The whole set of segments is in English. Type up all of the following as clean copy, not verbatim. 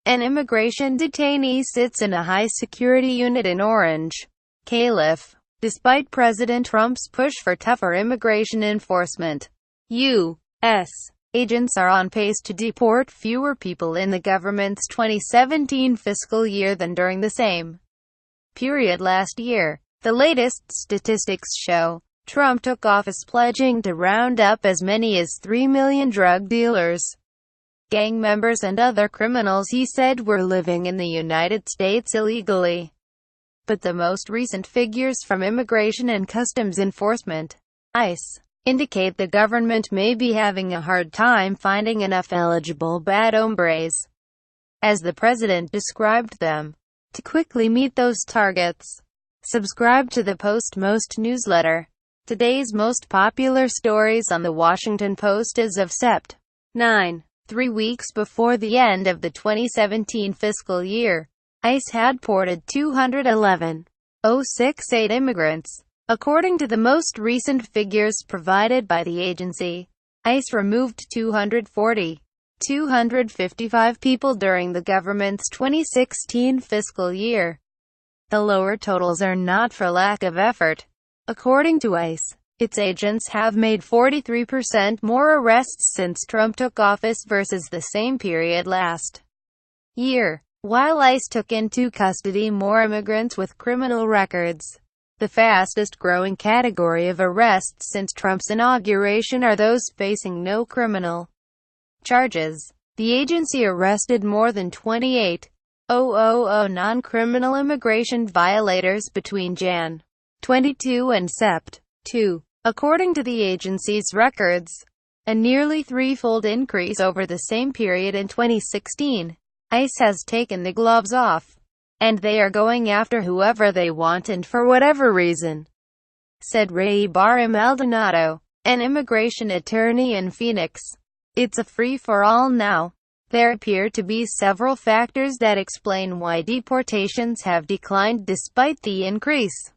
An immigration detainee sits in a high-security unit in Orange, Calif. Despite President Trump's push for tougher immigration enforcement, U.S. agents are on pace to deport fewer people in the government's 2017 fiscal year than during the same period last year. The latest statistics show Trump took office pledging to round up as many as 3 million drug dealers, gang members and other criminals he said were living in the United States illegally. But the most recent figures from Immigration and Customs Enforcement, ICE, indicate the government may be having a hard time finding enough eligible bad hombres, as the president described them, to quickly meet those targets. Subscribe to the Post-Most newsletter. Today's most popular stories on the Washington Post as of Sept. 9. 3 weeks before the end of the 2017 fiscal year, ICE had ported 211,068 immigrants. According to the most recent figures provided by the agency, ICE removed 255 people during the government's 2016 fiscal year. The lower totals are not for lack of effort. According to ICE, its agents have made 43% more arrests since Trump took office versus the same period last year, while ICE took into custody more immigrants with criminal records. The fastest-growing category of arrests since Trump's inauguration are those facing no criminal charges. The agency arrested more than 28,000 non-criminal immigration violators between Jan. 22 and Sept. 2. According to the agency's records, a nearly threefold increase over the same period in 2016. ICE has taken the gloves off, and they are going after whoever they want and for whatever reason, said Ray Barham Maldonado, an immigration attorney in Phoenix. It's a free-for-all now. There appear to be several factors that explain why deportations have declined despite the increase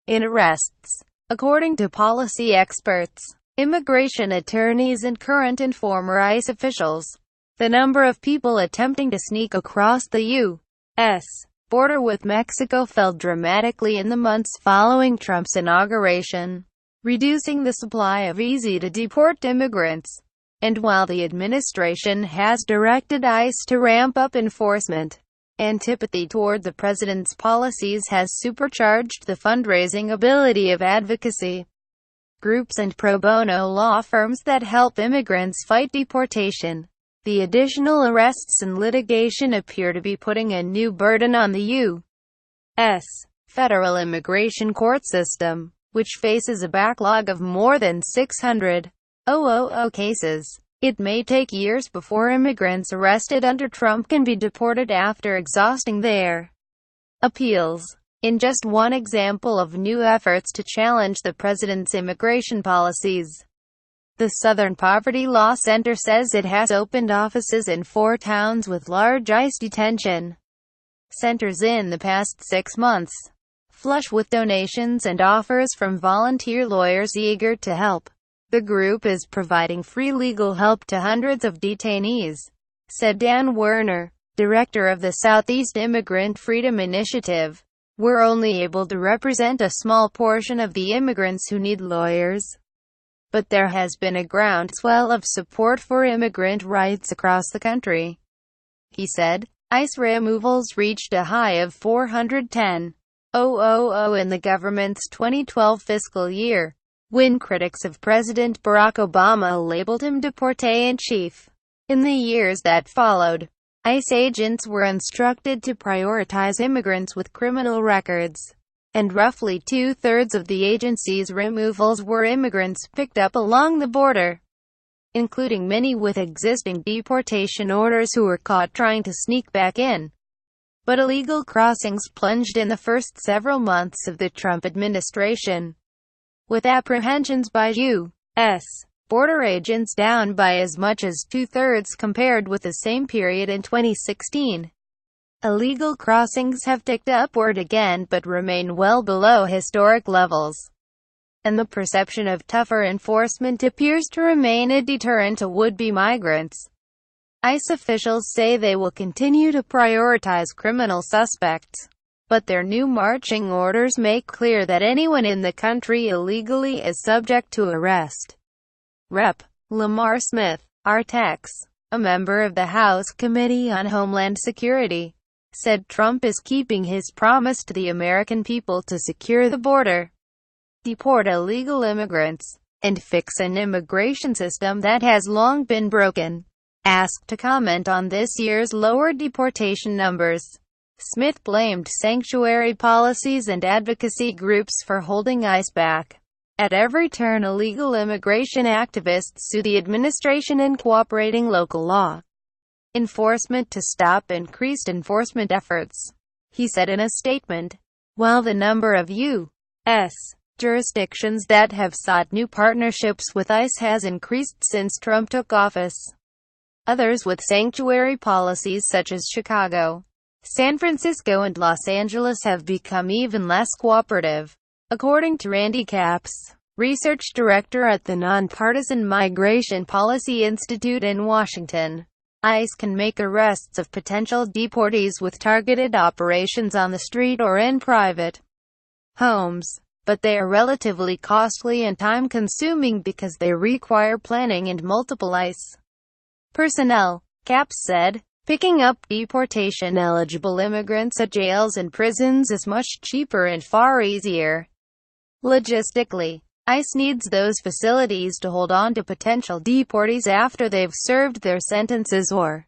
in arrests. According to policy experts, immigration attorneys and current and former ICE officials, the number of people attempting to sneak across the U.S. border with Mexico fell dramatically in the months following Trump's inauguration, reducing the supply of easy-to-deport immigrants. And while the administration has directed ICE to ramp up enforcement, antipathy toward the president's policies has supercharged the fundraising ability of advocacy groups and pro bono law firms that help immigrants fight deportation. The additional arrests and litigation appear to be putting a new burden on the U.S. federal immigration court system, which faces a backlog of more than 600,000 cases. It may take years before immigrants arrested under Trump can be deported after exhausting their appeals. In just one example of new efforts to challenge the president's immigration policies, the Southern Poverty Law Center says it has opened offices in 4 towns with large ICE detention centers in the past 6 months, flush with donations and offers from volunteer lawyers eager to help. The group is providing free legal help to hundreds of detainees, said Dan Werner, director of the Southeast Immigrant Freedom Initiative. We're only able to represent a small portion of the immigrants who need lawyers, but there has been a groundswell of support for immigrant rights across the country, he said. ICE removals reached a high of 410,000 in the government's 2012 fiscal year, when critics of President Barack Obama labeled him deportee-in-chief. In the years that followed, ICE agents were instructed to prioritize immigrants with criminal records, and roughly 2/3 of the agency's removals were immigrants picked up along the border, including many with existing deportation orders who were caught trying to sneak back in. But illegal crossings plunged in the first several months of the Trump administration, with apprehensions by U.S. border agents down by as much as 2/3 compared with the same period in 2016. Illegal crossings have ticked upward again but remain well below historic levels, and the perception of tougher enforcement appears to remain a deterrent to would-be migrants. ICE officials say they will continue to prioritize criminal suspects, but their new marching orders make clear that anyone in the country illegally is subject to arrest. Rep. Lamar Smith, Artex, a member of the House Committee on Homeland Security, said Trump is keeping his promise to the American people to secure the border, deport illegal immigrants, and fix an immigration system that has long been broken. Asked to comment on this year's lower deportation numbers, Smith blamed sanctuary policies and advocacy groups for holding ICE back. At every turn, illegal immigration activists sue the administration and cooperating local law enforcement to stop increased enforcement efforts, he said in a statement. While the number of U.S. jurisdictions that have sought new partnerships with ICE has increased since Trump took office, others with sanctuary policies such as Chicago, San Francisco and Los Angeles have become even less cooperative. According to Randy Capps, research director at the Nonpartisan Migration Policy Institute in Washington, ICE can make arrests of potential deportees with targeted operations on the street or in private homes, but they are relatively costly and time-consuming because they require planning and multiple ICE personnel, Capps said. Picking up deportation-eligible immigrants at jails and prisons is much cheaper and far easier. Logistically, ICE needs those facilities to hold on to potential deportees after they've served their sentences or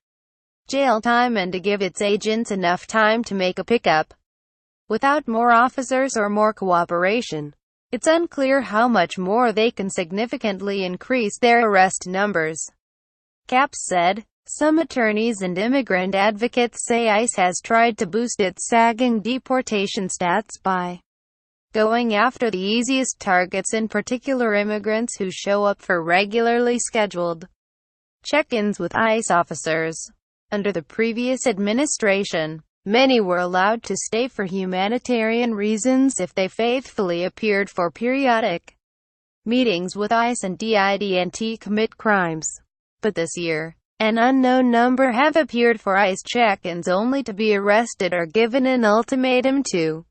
jail time and to give its agents enough time to make a pickup. Without more officers or more cooperation, it's unclear how much more they can significantly increase their arrest numbers. Capps said, some attorneys and immigrant advocates say ICE has tried to boost its sagging deportation stats by going after the easiest targets, in particular immigrants who show up for regularly scheduled check-ins with ICE officers. Under the previous administration, many were allowed to stay for humanitarian reasons if they faithfully appeared for periodic meetings with ICE and didn't commit crimes. But this year, an unknown number have appeared for ICE check-ins only to be arrested or given an ultimatum to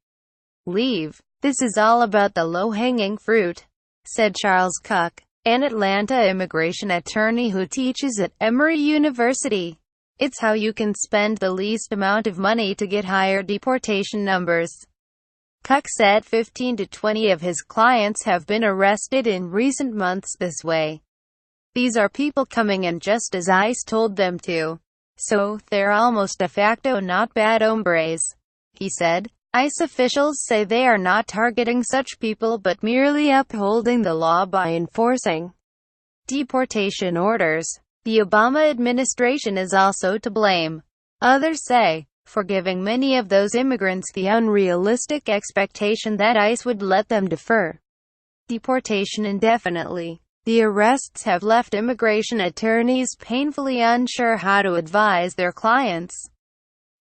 leave. This is all about the low-hanging fruit, said Charles Cook, an Atlanta immigration attorney who teaches at Emory University. It's how you can spend the least amount of money to get higher deportation numbers. Cook said 15 to 20 of his clients have been arrested in recent months this way. These are people coming in just as ICE told them to. So, they're almost de facto not bad hombres, he said. ICE officials say they are not targeting such people but merely upholding the law by enforcing deportation orders. The Obama administration is also to blame, others say, for giving many of those immigrants the unrealistic expectation that ICE would let them defer deportation indefinitely. The arrests have left immigration attorneys painfully unsure how to advise their clients,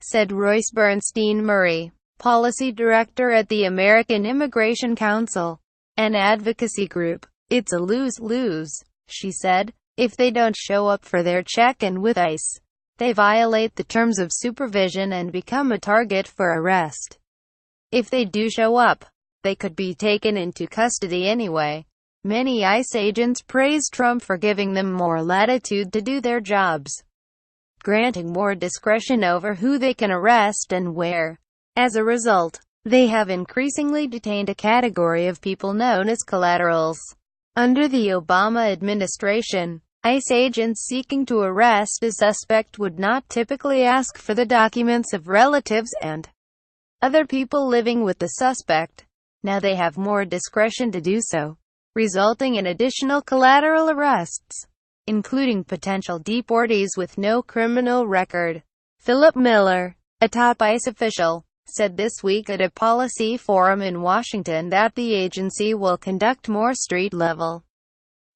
said Royce Bernstein Murray, policy director at the American Immigration Council, an advocacy group. It's a lose-lose, she said. If they don't show up for their check-in with ICE, they violate the terms of supervision and become a target for arrest. If they do show up, they could be taken into custody anyway. Many ICE agents praised Trump for giving them more latitude to do their jobs, granting more discretion over who they can arrest and where. As a result, they have increasingly detained a category of people known as collaterals. Under the Obama administration, ICE agents seeking to arrest a suspect would not typically ask for the documents of relatives and other people living with the suspect. Now they have more discretion to do so, resulting in additional collateral arrests, including potential deportees with no criminal record. Philip Miller, a top ICE official, said this week at a policy forum in Washington that the agency will conduct more street-level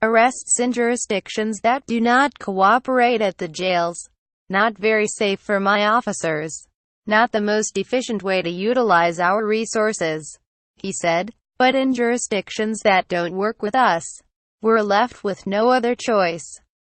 arrests in jurisdictions that do not cooperate at the jails. Not very safe for my officers. Not the most efficient way to utilize our resources, he said, but in jurisdictions that don't work with us, we're left with no other choice.